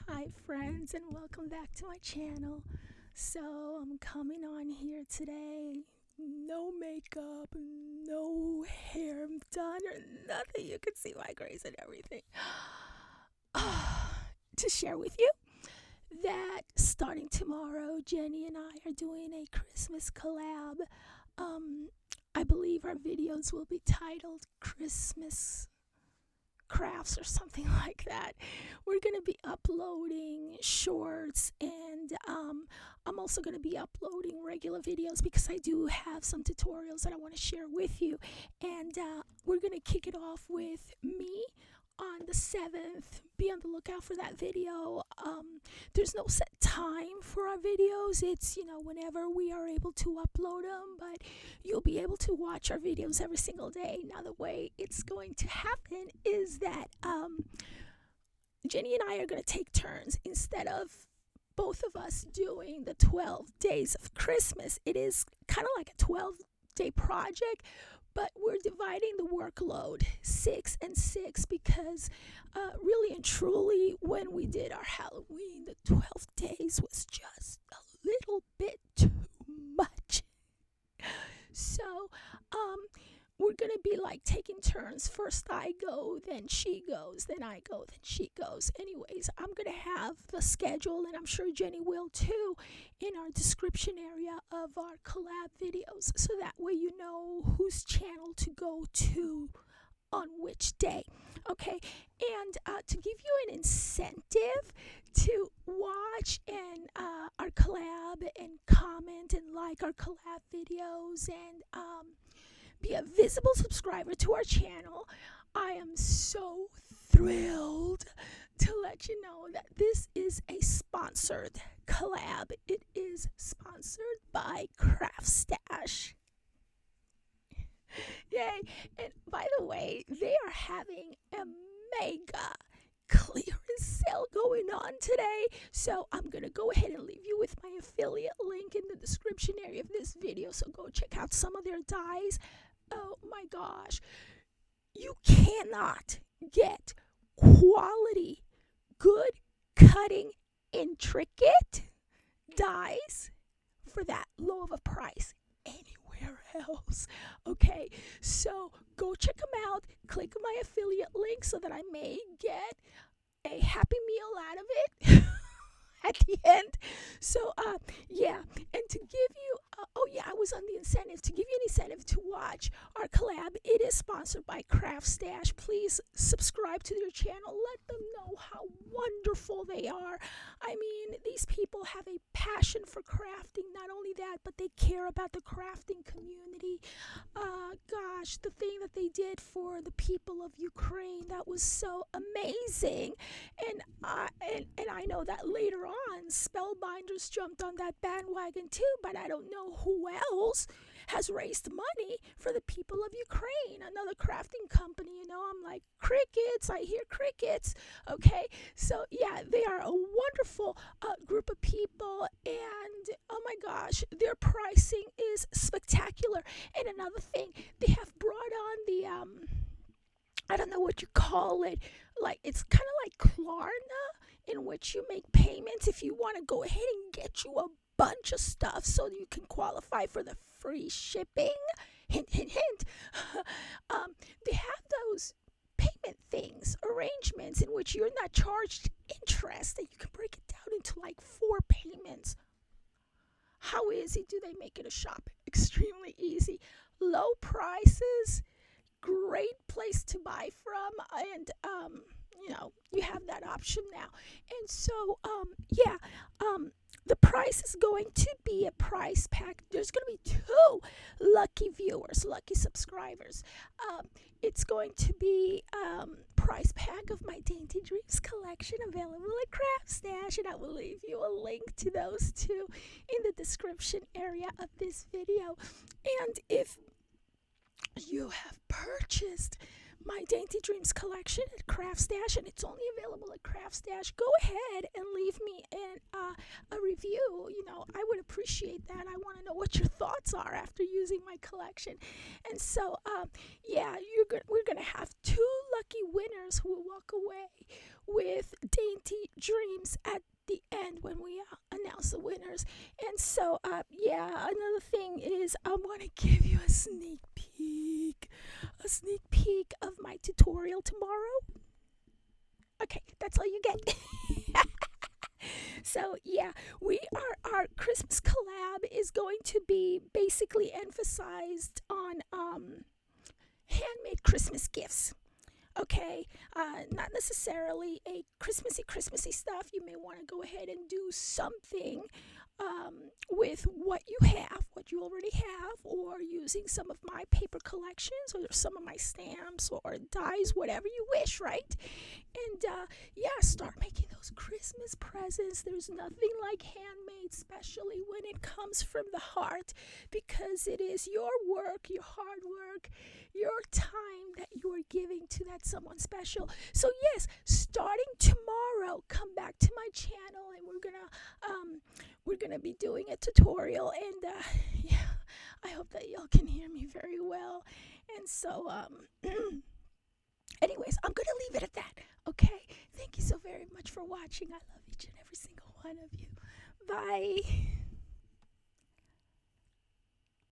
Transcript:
Hi friends, and welcome back to my channel. So I'm coming on here today, no makeup, no hair done or nothing. You can see my grace and everything. To share with you that starting tomorrow, Jenny and I are doing a Christmas collab. Um, I believe our videos will be titled Christmas crafts or something like that. We're going to be uploading shorts, and I'm also going to be uploading regular videos because I do have some tutorials that I want to share with you. And we're going to kick it off with me on the 7th. Be on the lookout for that video. There's no set time for our videos. It's, whenever we are able to upload them, but you'll be able to watch our videos every single day. Now, the way it's going to happen is that Jenny and I are going to take turns instead of both of us doing the 12 days of Christmas. It is kind of like a 12-day project, but we're dividing the workload 6 and 6 because really and truly, when we did our Halloween, the 12 days was just a little bit too much. So we're going to be like taking turns. First I go, then she goes, then I go, then she goes. Anyways, I'm going to have the schedule, and I'm sure Jenny will too, in our description area of our collab videos, so that way you know whose channel to go to on which day. Okay, and to give you an incentive to watch and our collab and comment and like our collab videos and be a visible subscriber to our channel, I am so thrilled to let you know that this is a sponsored collab. It is sponsored by Craftstash. Yay! And by the way, they are having a mega clearance sale going on today. So I'm going to go ahead and leave you with my affiliate link in the description area of this video. So go check out some of their dies. Oh my gosh. You cannot get quality, good, cutting, intricate dies for that low of a price anywhere else. Okay, so go check them out. Click my affiliate link so that I may get a happy meal out of it at the end. So yeah, and to give you I was on the incentive, to give you an incentive to watch our collab. It is sponsored by Craftstash. Please subscribe to their channel. Let them know how wonderful they are. I mean, these people have a passion for crafting. Not only that, but they care about the crafting community. Gosh, the thing that they did for the people of Ukraine, that was so amazing. And I know that later on, Spellbinders jumped on that bandwagon too, but I don't know who else has raised money for the people of Ukraine. Another crafting company, I'm like, crickets, I hear crickets. Okay, so yeah, they are a wonderful group of people, and oh my gosh, their pricing is spectacular. And another thing, they have brought on the I don't know what you call it, like it's kind of like Klarna, in which you make payments if you want to go ahead and get you a bunch of stuff so you can qualify for the free shipping. Hint, hint, hint. They have those payment things, arrangements in which you're not charged interest, and you can break it down into like 4 payments. How easy do they make it a shop? Extremely easy. Low prices, great place to buy from, and you have that option now. And so the price is going to be a price pack. There's going to be 2 lucky viewers, lucky subscribers. It's going to be price pack of my Dainty Dreams collection, available at Craftstash, and I will leave you a link to those 2 in the description area of this video. And if you have purchased my Dainty Dreams collection at Craftstash, and it's only available at Craftstash, go ahead and leave me a review. I would appreciate that. I want to know what your thoughts are after using my collection. And so, we're going to have 2 lucky winners who will walk away with dainty dreams at the end when we announce the winners. And so, yeah, another thing is I want to give you a sneak peek of my tutorial tomorrow. Okay, that's all you get. So yeah, our Christmas collab is going to be basically emphasized on handmade Christmas gifts. Okay, not necessarily a Christmassy stuff. You may want to go ahead and do something with what you already have, or using some of my paper collections, or some of my stamps, or dies, whatever you wish, right? And yeah, start making those Christmas presents. There's nothing like handmade, especially when it comes from the heart, because it is your work, your hard work, your time that you are giving to that someone special. So yes, starting tomorrow, come back to my channel, and we're gonna be doing a tutorial. And yeah, I hope that y'all can hear me very well. And so anyways, I'm gonna leave it at that. Okay, thank you so very much for watching. I love each and every single one of you. Bye.